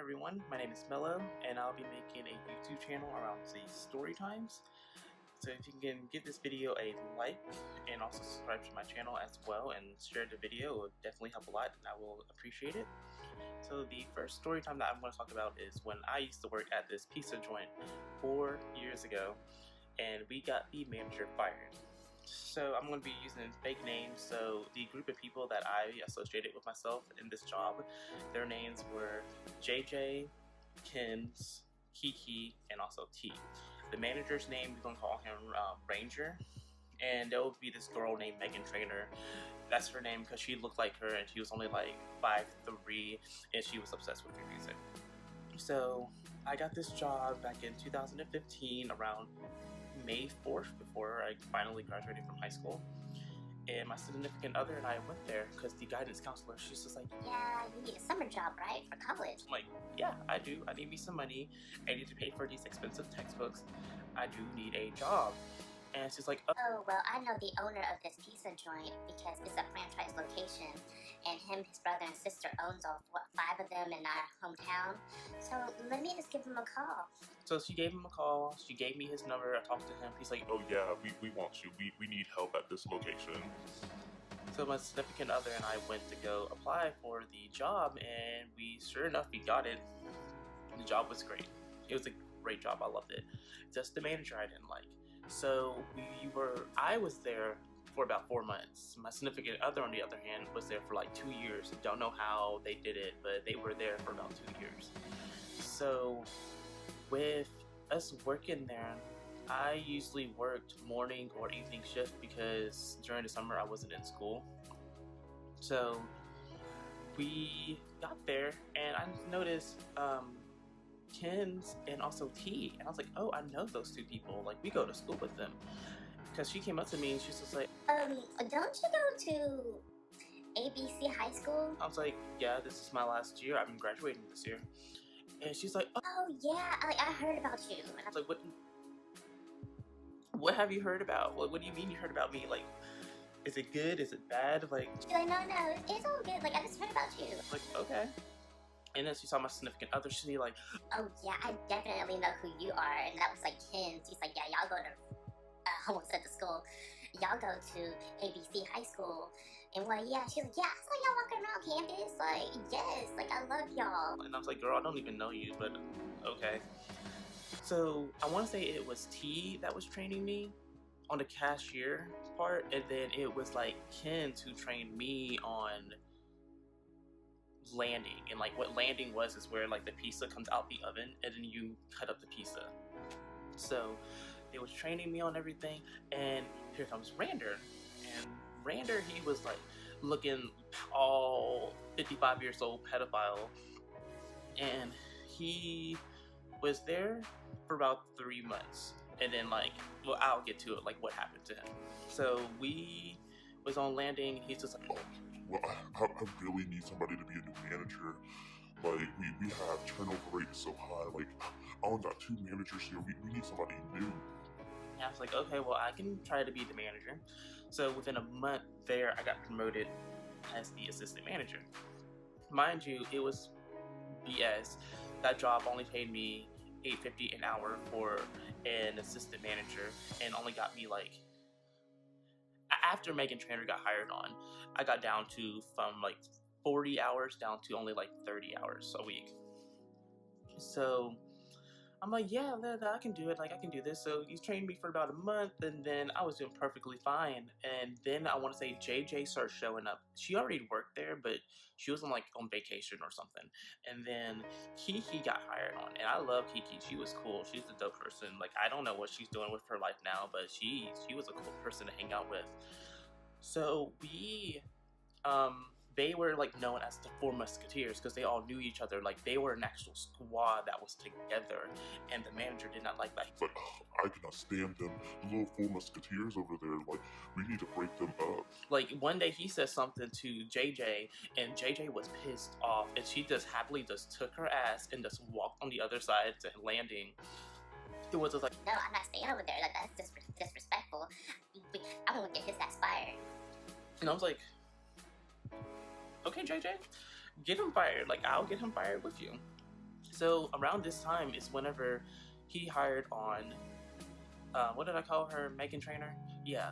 everyone, my name is Mello, and I'll be making a YouTube channel around the story times. So if you can give this video a like and also subscribe to my channel as well and share the video, it will definitely help a lot and I will appreciate it. So the first story time that I'm going to talk about is when I used to work at this pizza joint 4 years ago and we got the manager fired. So I'm going to be using fake names. So the group of people that I associated with myself in this job, their names were JJ, Kens, Kiki, and also T. The manager's name, we're going to call him Ranger. And there will be this girl named Megan Trainer. That's her name because she looked like her and she was only like 5'3" and she was obsessed with her music. So I got this job back in 2015 around May 4th before I finally graduated from high school. And my significant other and I went there because the guidance counselor, she's just like, yeah, you need a summer job, right, for college? I'm like, yeah, I do. I need me some money. I need to pay for these expensive textbooks. I do need a job. And she's like, oh, well, I know the owner of this pizza joint because it's a franchise location. And him, his brother, and sister owns all, 5 of them in our hometown. So let me just give him a call. So she gave him a call. She gave me his number. I talked to him. He's like, oh yeah, we want you. We need help at this location. So my significant other and I went to go apply for the job, and sure enough, we got it. The job was great. It was a great job. I loved it. Just the manager I didn't like. So I was there for about 4 months. My significant other, on the other hand, was there for like 2 years. Don't know how they did it, but they were there for about 2 years. So with us working there, I usually worked morning or evening shift because during the summer I wasn't in school. So we got there and I noticed Ken's and also T, and I was like, oh, I know those two people, like we go to school with them. Because she came up to me and she's just like, don't you go to ABC High School? I was like, yeah, this is my last year, I'm graduating this year. And she's like, oh yeah, I heard about you. And I was like, what have you heard about? What do you mean you heard about me? Like, is it good? Is it bad? Like, she's like, no, it's all good, like I just heard about you. Like, okay. And then she saw my significant other, she's like, oh yeah, I definitely know who you are. And that was like Ken. She's like, yeah, y'all go to, I almost said the school. Y'all go to ABC High School. And well, yeah, she's like, yeah, I saw y'all walking around campus. Like, yes, like I love y'all. And I was like, girl, I don't even know you, but okay. So I want to say it was T that was training me on the cashier part. And then it was like Ken who trained me on landing. And like what landing was is where like the pizza comes out the oven and then you cut up the pizza. So they was training me on everything, and here comes Rander. And Rander, he was like looking all 55 years old pedophile, and he was there for about 3 months. And then like, well, I'll get to it, like what happened to him. So we was on landing, he's just like, well, I really need somebody to be a new manager. Like, we have turnover rate is so high. Like, I only got 2 managers here. We need somebody new. And I was like, okay, well, I can try to be the manager. So within a month there, I got promoted as the assistant manager. Mind you, it was BS. That job only paid me $8.50 an hour for an assistant manager and only got me like, after Megan Trainer got hired on, I got down to from like 40 hours down to only like 30 hours a week. So I'm like, yeah, I can do it. Like, I can do this. So he trained me for about a month, and then I was doing perfectly fine. And then I want to say JJ started showing up. She already worked there, but she was on vacation or something. And then Kiki got hired on, and I love Kiki. She was cool. She's a dope person. Like, I don't know what she's doing with her life now, but she was a cool person to hang out with. So they were like known as the 4 Musketeers because they all knew each other. Like, they were an actual squad that was together, and the manager did not like that. But I cannot stand them, the little 4 Musketeers over there. Like, we need to break them up. Like, one day he said something to JJ, and JJ was pissed off, and she just happily just took her ass and just walked on the other side to landing. It was just like, no, I'm not staying over there. Like, that's disrespectful. I'm gonna get his ass fired. And I was like, okay, JJ, get him fired. Like, I'll get him fired with you. So around this time is whenever he hired on, what did I call her? Megan Trainor? Yeah,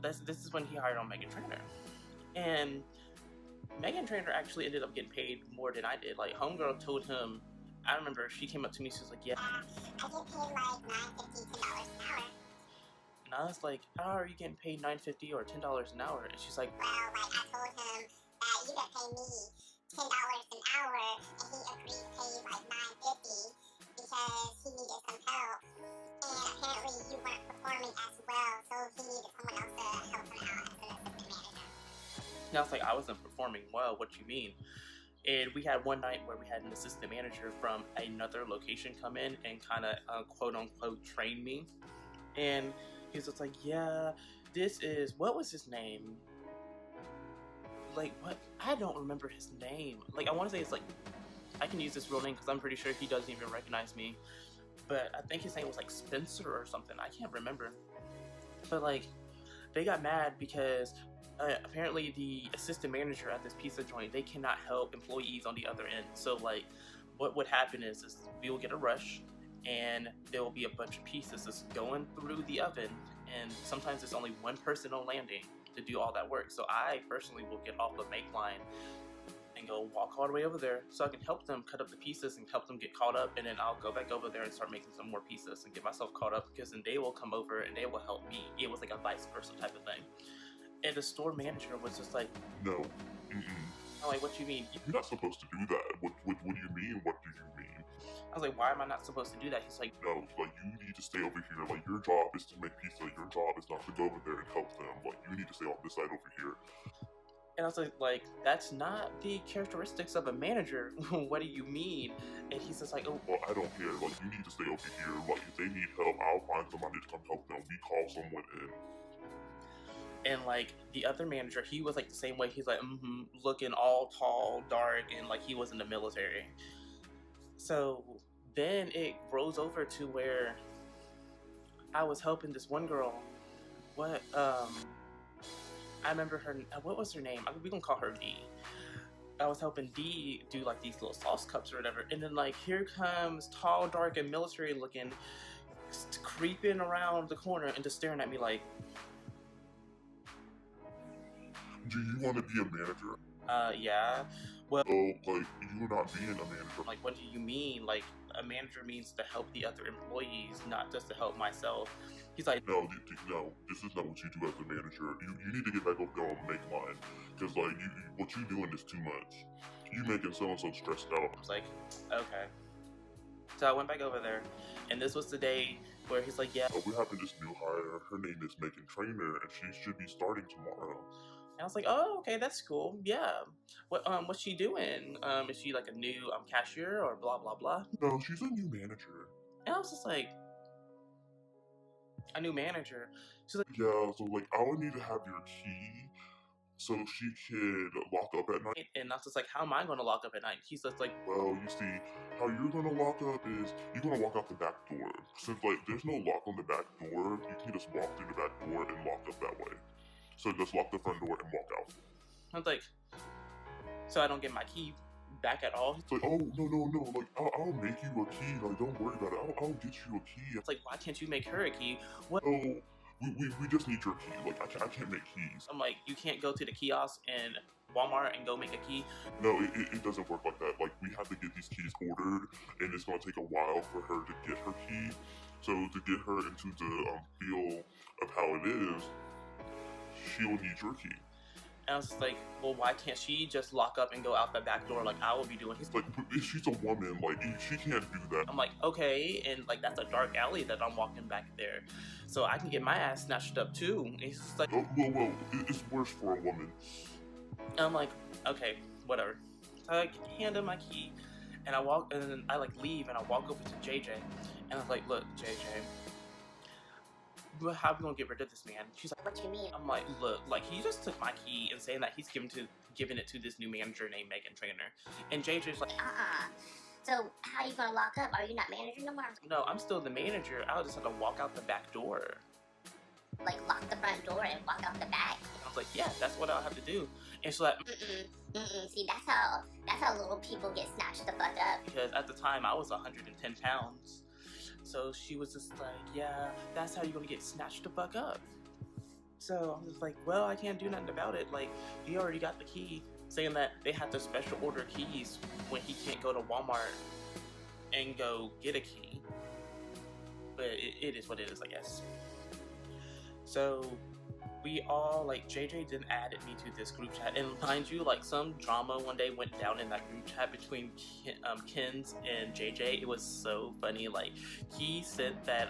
this is when he hired on Megan Trainor. And Megan Trainor actually ended up getting paid more than I did. Like, homegirl told him, I remember she came up to me, she was like, yeah. I get paid like $9.50, $10 an hour. And I was like, oh, are you getting paid $9.50 or $10 an hour? And she's like, well, like I told him that you could pay me $10 an hour, and he agreed to pay you like $9.50 because he needed some help. And apparently you weren't performing as well, so he needed someone else to help him out as an assistant manager. and I was like, I wasn't performing well, what you mean? And we had one night where we had an assistant manager from another location come in and kind of quote unquote train me. And he was just like, yeah, this is, what was his name? Like, what? I don't remember his name. Like, I want to say it's like, I can use this real name because I'm pretty sure he doesn't even recognize me. But I think his name was like Spencer or something. I can't remember. But like, they got mad because apparently the assistant manager at this pizza joint, they cannot help employees on the other end. So like, what would happen is we will get a rush and there will be a bunch of pieces just going through the oven, and sometimes it's only one person on landing to do all that work. So I personally will get off the make line and go walk all the way over there so I can help them cut up the pieces and help them get caught up, and then I'll go back over there and start making some more pieces and get myself caught up, because then they will come over and they will help me. It was like a vice versa type of thing. And the store manager was just like, No. I'm like, what you mean? You're not supposed to do that. What do you mean? What do you mean? I was like, why am I not supposed to do that? He's like, No, like you need to stay over here. Like your job is to make pizza. Your job is not to go over there and help them. Like you need to stay on this side over here. and I was like, that's not the characteristics of a manager. What do you mean? And he's just like, oh, Well, I don't care. Like you need to stay over here. Like if they need help, I'll find somebody to come help them. We call someone in. and like the other manager, he was like the same way. He's like, looking all tall, dark, and like he was in the military. So then it rose over to where I was helping this one girl. What, I remember her, what was her name? We gonna call her D. I was helping D do like these little sauce cups or whatever. And then like, here comes tall, dark, and military looking, creeping around the corner and just staring at me like, Do you want to be a manager? yeah. Well, Oh, like you're not being a manager. like, what do you mean? Like, a manager means to help the other employees, not just to help myself. He's like, No, no, this is not what you do as a manager. You need to get back over there on make line, because like what you doing is too much. You making so and so stressed out. I was like, okay. So I went back over there, and this was the day where he's like, yeah. We're having this new hire. Her name is Megan Trainor, and she should be starting tomorrow. And I was like, oh, okay, that's cool. Yeah. What's she doing? Is she like a new cashier or blah blah blah? No, she's a new manager. And I was just like, a new manager. She's like, Yeah, so like I would need to have your key so she could lock up at night. and I was just like, how am I going to lock up at night? He's just like, Well, you see, how you're gonna lock up is you're gonna walk out the back door. Since like there's no lock on the back door, you can just walk through the back door and lock up that way. So just lock the front door and walk out. I was like, so I don't get my key back at all. It's like, oh no, like I'll make you a key. Like don't worry about it. I'll get you a key. It's like, why can't you make her a key? What? Oh, we just need your key. Like I can't make keys. I'm like, you can't go to the kiosk in Walmart and go make a key. No, it doesn't work like that. Like we have to get these keys ordered, and it's gonna take a while for her to get her key. So to get her into the feel of how it is, she will need your key. And I was just like, well, why can't she just lock up and go out the back door like I will be doing? He's like, Like she's a woman. Like she can't do that. I'm like, okay, and like that's a dark alley that I'm walking back there, so I can get my ass snatched up too. And he's just like, Oh, well, it's worse for a woman. and I'm like, okay, whatever. So I hand him my key, and I walk, and then I like leave, and I walk over to JJ, and I was like, look, JJ, how are we gonna get rid of this man? She's like, What you mean? I'm like, look, like he just took my key and saying that he's giving it to this new manager named Megan Trainor, and JJ's like, So how are you gonna lock up? Are you not manager no more? no, I'm still the manager. I'll just have to walk out the back door. Like lock the front door and walk out the back? I was like, yeah, that's what I'll have to do. And she's like, See, that's how little people get snatched the fuck up. Because at the time I was 110 pounds. So she was just like, yeah, that's how you're gonna get snatched the fuck up. So I was like, well, I can't do nothing about it. Like, he already got the key, saying that they have to special order keys when he can't go to Walmart and go get a key. But it is what it is, I guess. So we all, like, JJ then added me to this group chat, and mind you, like, some drama one day went down in that group chat between Kens and JJ. It was so funny. Like, he said that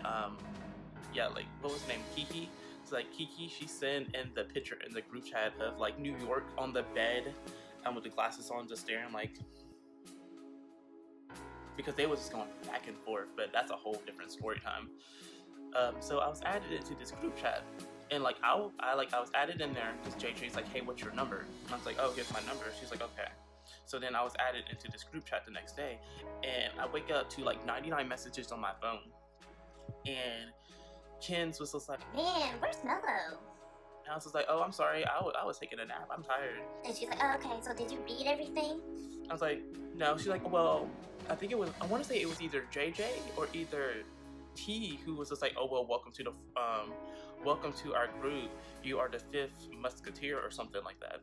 yeah, like, what was his name, Kiki? It's like, Kiki, she sent in the picture in the group chat of, like, New York on the bed with the glasses on, just staring, like, because they was just going back and forth. But that's a whole different story time. So I was added into this group chat, and like I was added in there because JJ's like, hey, what's your number? And I was like, oh, here's my number. She's like, okay. So then I was added into this group chat the next day, and I wake up to like 99 messages on my phone, and Ken's was just like, man, where's Mello? And I was just like, oh, I'm sorry, I was taking a nap, I'm tired. And she's like, oh, okay, so did you read everything? I was like, no. She's like, well, I want to say it was either JJ or either T, who was just like, oh, well, welcome to our group, you are the 5th musketeer or something like that.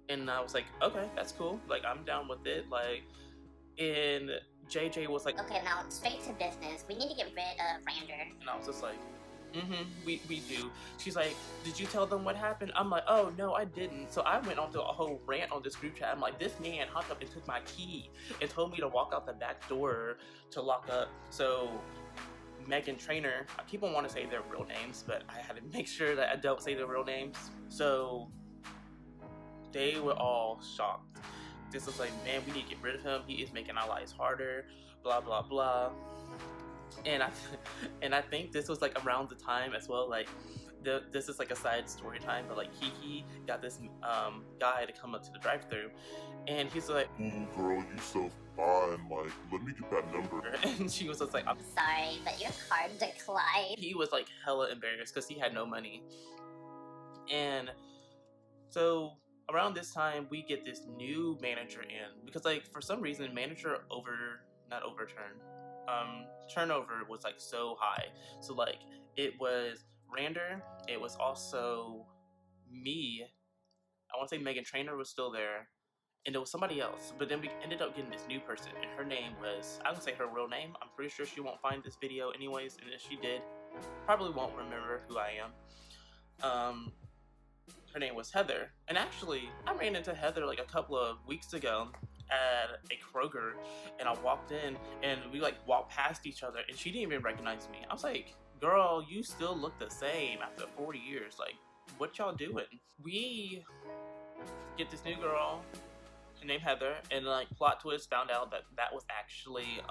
And I was like, okay, that's cool, like, I'm down with it. Like, and JJ was like, okay, now straight to business, we need to get rid of Rander. and I was just like, we do. She's like, did you tell them what happened? I'm like, oh, no, I didn't. So I went on to a whole rant on this group chat. I'm like, this man hopped up and took my key and told me to walk out the back door to lock up. So Megan Trainer, people want to say their real names, but I had to make sure that I don't say their real names. So they were all shocked. This was like, man, we need to get rid of him. He is making our lives harder, blah, blah, blah. And I think this was like around the time as well, like, this is like a side story time, but like Kiki got this guy to come up to the drive-thru, and he's like, ooh, girl, you so fine, like, let me get that number. And she was just like, I'm sorry, but your card declined. He was like hella embarrassed because he had no money. And so around this time, we get this new manager in, because like for some reason turnover was like so high. So like it was Rander, it was also me, I want to say Megan Trainer was still there, and there was somebody else. But then we ended up getting this new person, and her name was, I don't say her real name, I'm pretty sure she won't find this video anyways, and if she did, probably won't remember who I am. Her name was Heather, and actually I ran into Heather like a couple of weeks ago at a Kroger, and I walked in and we like walked past each other, and she didn't even recognize me. I was like, girl, you still look the same after 40 years, like, what y'all doing? We get this new girl named Heather, and like plot twist, found out that that was actually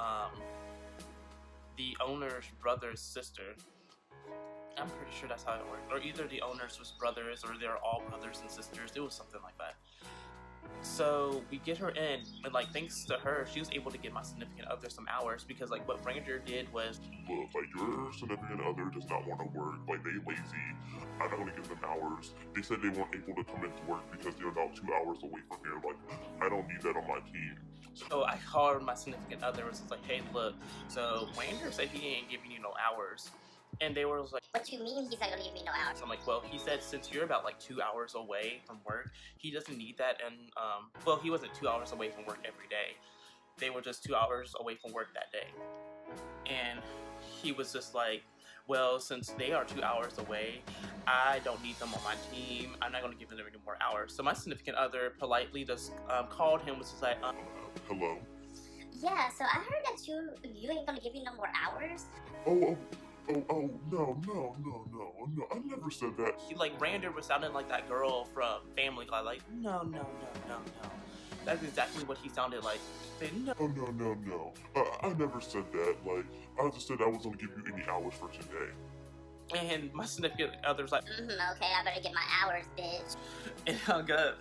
the owner's brother's sister. I'm pretty sure that's how it worked. Or either the owners was brothers, or they're all brothers and sisters. It was something like that. So we get her in, and like thanks to her, she was able to get my significant other some hours, because like what Ranger did was, look, like, your significant other does not want to work, like, they lazy, I'm not going to give them hours. They said they weren't able to come into work because they're about 2 hours away from here. Like, I don't need that on my team. So I called my significant other and was like, hey, look, so Ranger said he ain't giving you no hours. And they were like, what you mean he's not gonna give me no hours? So I'm like, well, he said since you're about like 2 hours away from work, he doesn't need that. And well, he wasn't 2 hours away from work every day. They were just 2 hours away from work that day. And he was just like, well, since they are 2 hours away, I don't need them on my team. I'm not gonna give them any more hours. So my significant other politely just called him, was just like, hello? Yeah, so I heard that you ain't gonna give me no more hours. Oh, no, I never said that. He, like, Rander was sounding like that girl from Family Guy, like, no. That's exactly what he sounded like. Say, no. Oh, no. I never said that. Like, I just said I was gonna give you any hours for today. And my significant other's like, okay, I better get my hours, bitch. And hung up,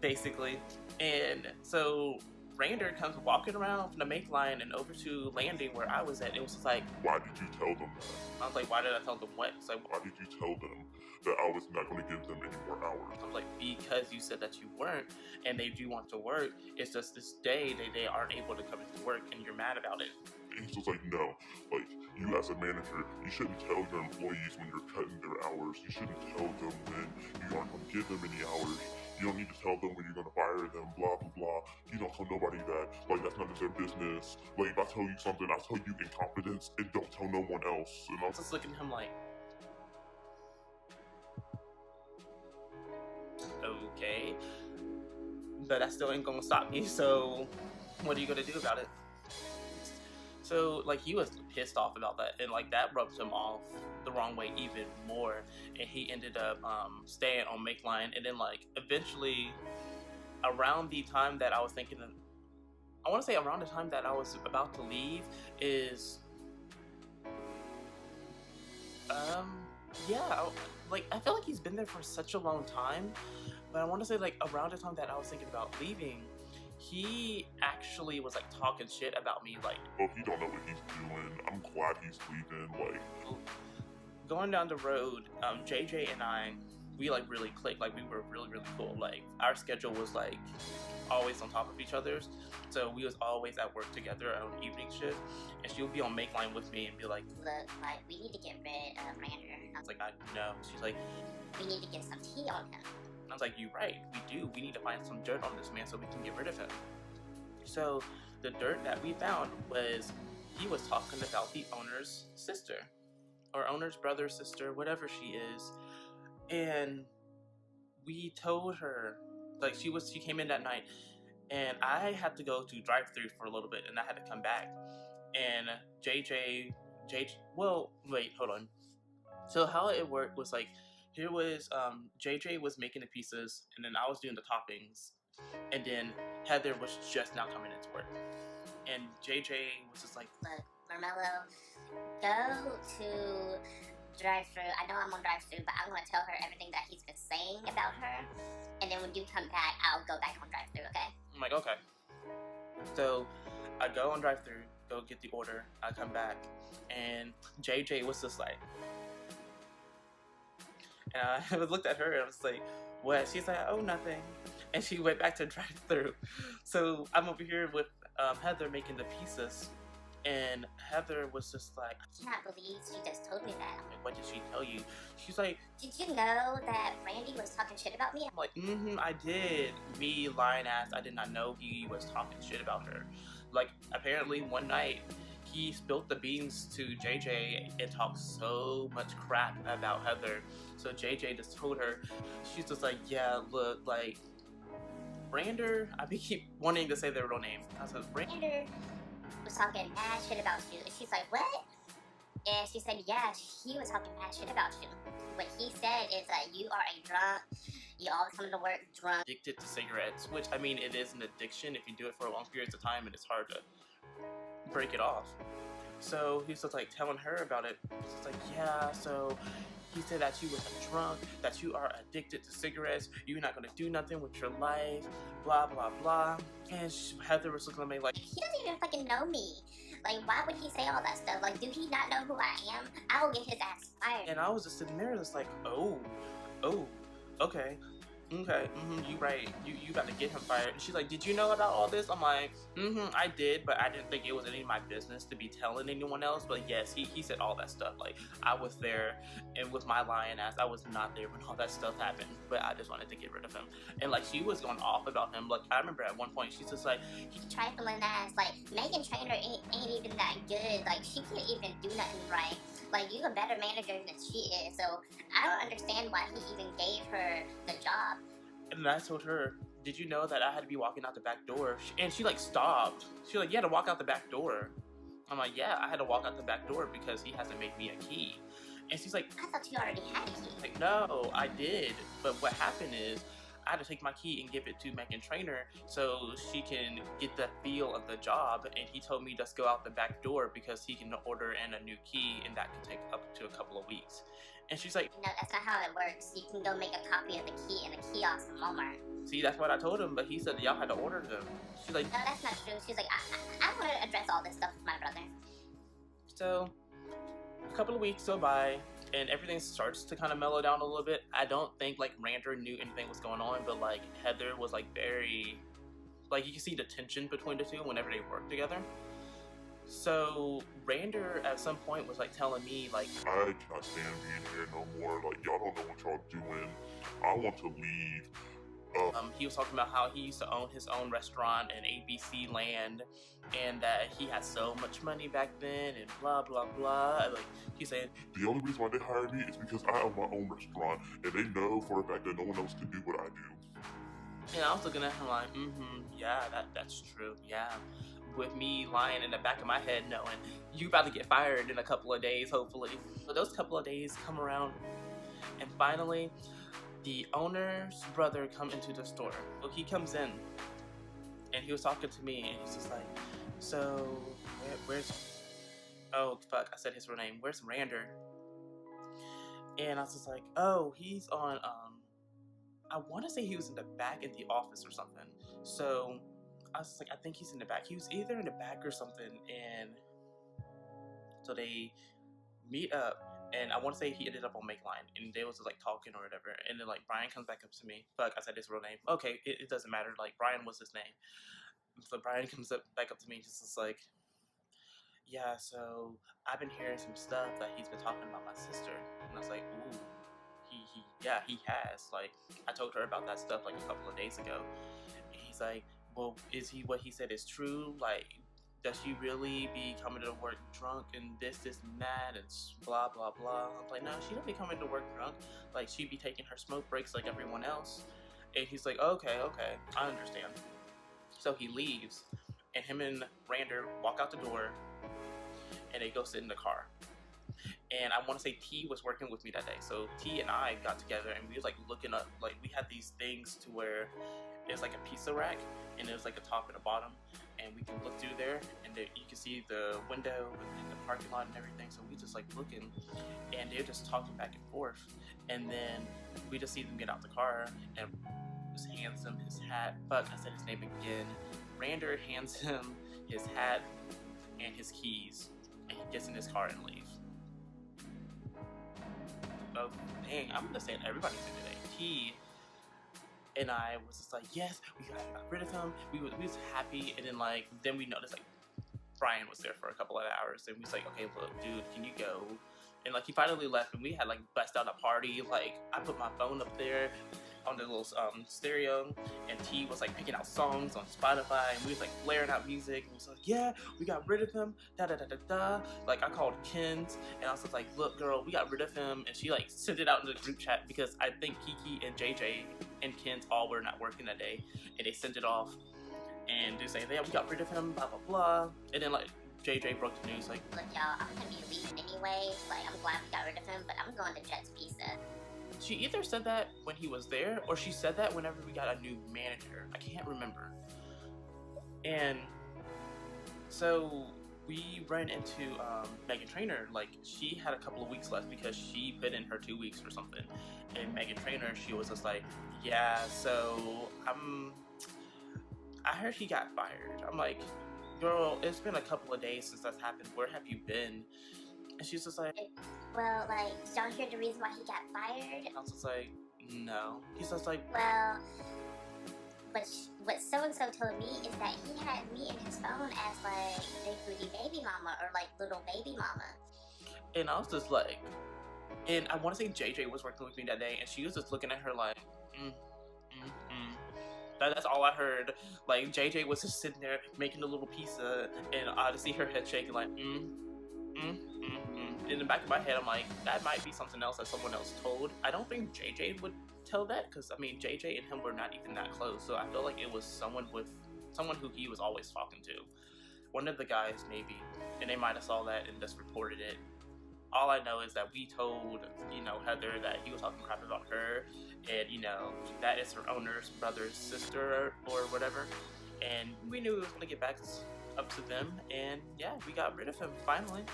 basically. And so Rander comes walking around from the make line and over to landing where I was at. It was just like, why did you tell them that? I was like, why did I tell them what? It's like, Why did you tell them that I was not going to give them any more hours? I was like, because you said that you weren't, and they do want to work. It's just this day they aren't able to come into work, and you're mad about it. And he's just like, no, like, you as a manager, you shouldn't tell your employees when you're cutting their hours. You shouldn't tell them when you aren't going to give them any hours. You don't need to tell them when you're going to fire them, blah, blah, blah. You don't tell nobody that. Like, that's none of their business. Like, if I tell you something, I tell you in confidence and don't tell no one else. And I was Just looking at him like, okay, but that still ain't gonna stop me, so what are you gonna do about it? So like, he was pissed off about that, and like that rubbed him off the wrong way even more, and he ended up staying on make line. And then like eventually around the time that I was thinking, I want to say around the time that I was about to leave is yeah, like I feel like he's been there for such a long time, but I want to say like around the time that I was thinking about leaving, he actually was like talking shit about me. Like, oh, he don't know what he's doing. I'm glad he's leaving. Like, going down the road, JJ and I, we like really clicked. Like, we were really cool. Like, our schedule was like always on top of each other's, so we was always at work together on evening shift, and she would be on make line with me and be like, Look, like, we need to get rid of Rander. I was like, I know. She's like, We need to get some tea on him. I was like, you're right, we do. We need to find some dirt on this man so we can get rid of him. So the dirt that we found was he was talking about the owner's sister, or owner's brother, sister, whatever she is. And we told her, like, she came in that night, and I had to go to drive-thru for a little bit, and I had to come back. And well, wait, hold on. So how it worked was like, here was JJ was making the pizzas, and then I was doing the toppings, and then Heather was just now coming into work, and JJ was just like, Look, Marmello, go to drive-thru. I know I'm on drive-thru, but I'm gonna tell her everything that he's been saying about her, and then when you come back, I'll go back on drive-thru, okay? I'm like, okay. So I go on drive-thru, go get the order, I come back, and JJ was just like, and I looked at her and I was like, what? She's like, oh, nothing. And she went back to drive-thru. So I'm over here with Heather making the pizzas, and Heather was just like, I cannot believe she just told me that. I'm like, what did she tell you? She's like, Did you know that Randy was talking shit about me? I'm like, I did. Me, lying ass, I did not know he was talking shit about her. Like, apparently one night, he spilled the beans to JJ and talked so much crap about Heather. So JJ just told her, she's just like, yeah, look, like, Rander, I keep wanting to say their real name. I was like, Rander was talking mad shit about you. And she's like, what? And she said, yeah, he was talking mad shit about you. What he said is that you are a drunk. You always come to work drunk. Addicted to cigarettes, which, I mean, it is an addiction if you do it for long periods of time, and it's hard to break it off. So he's just like telling her about it. He's like, yeah, so he said that you was a drunk, that you are addicted to cigarettes, you're not gonna do nothing with your life, blah, blah, blah. And Heather was looking at me like, he doesn't even fucking know me. Like, why would he say all that stuff? Like, do he not know who I am? I will get his ass fired. And I was just sitting there just like, oh, okay. You right. You got to get him fired. And she's like, did you know about all this? I'm like, I did, but I didn't think it was any of my business to be telling anyone else. But yes, he said all that stuff. Like, I was there, and with my lying ass, I was not there when all that stuff happened. But I just wanted to get rid of him. And like, she was going off about him. Like, I remember at one point, she's just like, he trifling ass. Like, Megan Trainor ain't even that good. Like, she can't even do nothing right. Like, you a better manager than she is, so I don't understand why he even gave her the job. And I told her, did you know that I had to be walking out the back door? And she like stopped. She like, you had to walk out the back door. I'm like, yeah, I had to walk out the back door because he hasn't made me a key. And she's like, I thought you already had a key. Like, no, I did. But what happened is, I had to take my key and give it to Megan Trainor so she can get the feel of the job, and he told me just go out the back door because he can order in a new key, and that can take up to a couple of weeks. And she's like, no, that's not how it works. You can go make a copy of the key in a kiosk in Walmart. see, that's what I told him, but he said y'all had to order them. She's like, No, that's not true. She's like, I want to address all this stuff with my brother. so a couple of weeks go by, and everything starts to kind of mellow down a little bit. I don't think like Rander knew anything was going on, but like Heather was like very, like you can see the tension between the two whenever they work together. So Rander at some point was like telling me like, I cannot stand being here no more. Like, y'all don't know what y'all doing. I want to leave. he was talking about how he used to own his own restaurant in ABC Land, and that he had so much money back then, and blah blah blah. Like he said, The only reason why they hired me is because I own my own restaurant, and they know for a fact that no one else can do what I do. and I was looking at him like, yeah, that's true, yeah. With me lying in the back of my head knowing you about to get fired in a couple of days, hopefully. So those couple of days come around, and finally, the owner's brother come into the store. So he comes in, and he was talking to me, and he's just like, so, where's, oh, fuck, I said his real name. Where's Rander? And I was just like, oh, he's on, I want to say he was in the back in the office or something. So, I was just like, I think he's in the back. He was either in the back or something, and so they meet up, and I want to say he ended up on Make Line, and they was just like talking or whatever, and then like Brian comes back up to me. Fuck, I said his real name. Okay, it doesn't matter. Like Brian was his name. So Brian comes back up to me, just like, yeah. So I've been hearing some stuff that he's been talking about my sister, and I was like, ooh, yeah, he has. Like I told her about that stuff like a couple of days ago. And he's like, well, is he what he said is true? Like, does she really be coming to work drunk and this and that and blah blah blah? I'm like, no, she don't be coming to work drunk. Like, she be taking her smoke breaks like everyone else. And he's like, okay, I understand. So he leaves, and him and Rander walk out the door, and they go sit in the car. And I want to say T was working with me that day. So T and I got together, and we was like looking up, like we had these things to where it's like a pizza rack, and there's like a top and a bottom, and we can look through there, and you can see the window and the parking lot and everything. So we just like looking, and they're just talking back and forth, and then we just see them get out the car, and just hands him his hat. Fuck, I said his name again. Rander hands him his hat and his keys, and he gets in his car and leaves. Oh, dang, I'm gonna say everybody's in today. T and I was just like, yes, we got rid of him. We was happy, and then we noticed like Brian was there for a couple of hours, and we was like, okay, look, dude, can you go? And like he finally left, and we had like bust out a party. Like I put my phone up there on the little stereo, and T was like picking out songs on Spotify, and we was like blaring out music, and we was like, yeah, we got rid of him, da da da da da. Like I called Ken's, and I was just like, look, girl, we got rid of him, and she like sent it out in the group chat because I think Kiki and JJ and Ken's all were not working that day, and they sent it off, and they say, yeah, we got rid of him, blah blah blah, and then like JJ broke the news like, look, y'all, I'm gonna be leaving anyway. Like, I'm glad we got rid of him, but I'm going to Jet's Pizza. she either said that when he was there, or she said that whenever we got a new manager. I can't remember. And so we ran into Megan Trainor. Like, she had a couple of weeks left because she put in her 2 weeks or something. And Megan Trainor, she was just like, yeah, so I heard he got fired. I'm like, girl, it's been a couple of days since that's happened. Where have you been? And she's just like, well, like, did y'all hear the reason why he got fired? I was just like, no. He's just like, well, what so-and-so told me is that he had me in his phone as, like, Big Booty Baby Mama, or, like, Little Baby Mama. and I was just like, and I want to say JJ was working with me that day, and she was just looking at her like, That's all I heard. Like, JJ was just sitting there making a little pizza, and I just see her head shaking like, In the back of my head, I'm like, that might be something else that someone else told. I don't think JJ would tell that, because I mean, JJ and him were not even that close. So I feel like it was someone who he was always talking to. One of the guys maybe, and they might have saw that and just reported it. All I know is that we told, Heather that he was talking crap about her, and that is her owner's brother's sister or whatever. And we knew it was gonna get back up to them, and yeah, we got rid of him finally.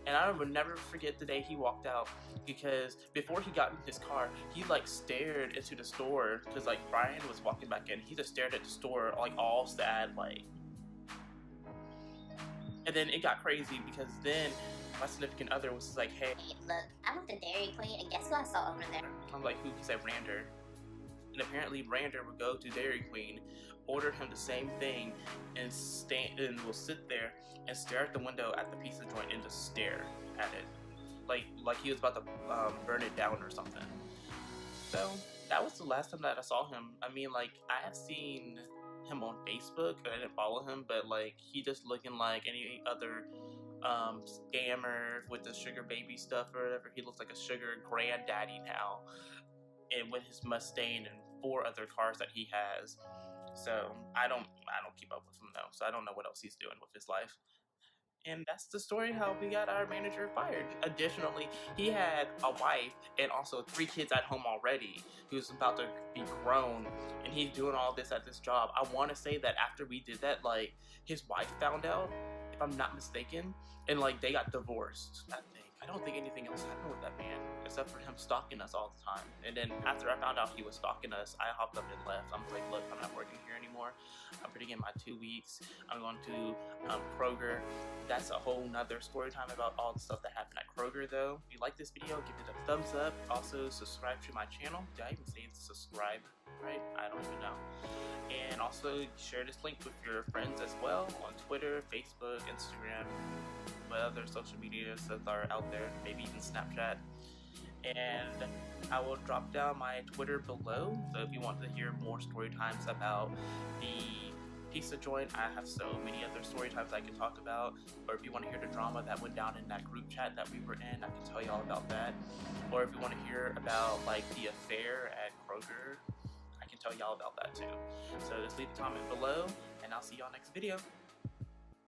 And I will never forget the day he walked out, because before he got in his car, he like stared into the store, because like Brian was walking back in. He just stared at the store like all sad, like. And then it got crazy, because then my significant other was like, hey, look, I went to Dairy Queen, and guess who I saw over there? I'm like, who? He said Rander. And apparently Rander would go to Dairy Queen, order him the same thing, and will sit there and stare at the window at the pizza joint and just stare at it, like he was about to burn it down or something. So that was the last time that I saw him. I mean, like, I have seen him on Facebook, and I didn't follow him, but like he just looking like any other scammer with the sugar baby stuff or whatever. He looks like a sugar granddaddy now, and with his Mustang and 4 other cars that he has. So I don't keep up with him though, so I don't know what else he's doing with his life. And that's the story how we got our manager fired. Additionally, he had a wife and also 3 kids at home already, who's about to be grown, and he's doing all this at this job. I want to say that after we did that, like, his wife found out, if I'm not mistaken, and like they got divorced, I think. I don't think anything else happened with that man, except for him stalking us all the time. And then after I found out he was stalking us, I hopped up and left. I'm like, look, I'm not working here anymore. I'm putting in my 2 weeks. I'm going to Kroger. That's a whole nother story time about all the stuff that happened at Kroger, though. If you like this video, give it a thumbs up. Also, subscribe to my channel. Did I even say subscribe right? I don't even know. And also share this link with your friends as well on Twitter, Facebook, Instagram, what other social medias that are out there, maybe even Snapchat. And I will drop down my Twitter below, so if you want to hear more story times about the pizza joint, I have so many other story times I can talk about. Or if you want to hear the drama that went down in that group chat that we were in, I can tell you all about that. Or if you want to hear about like the affair at Kroger, I can tell you all about that too. So just leave a comment below, and I'll see y'all next video.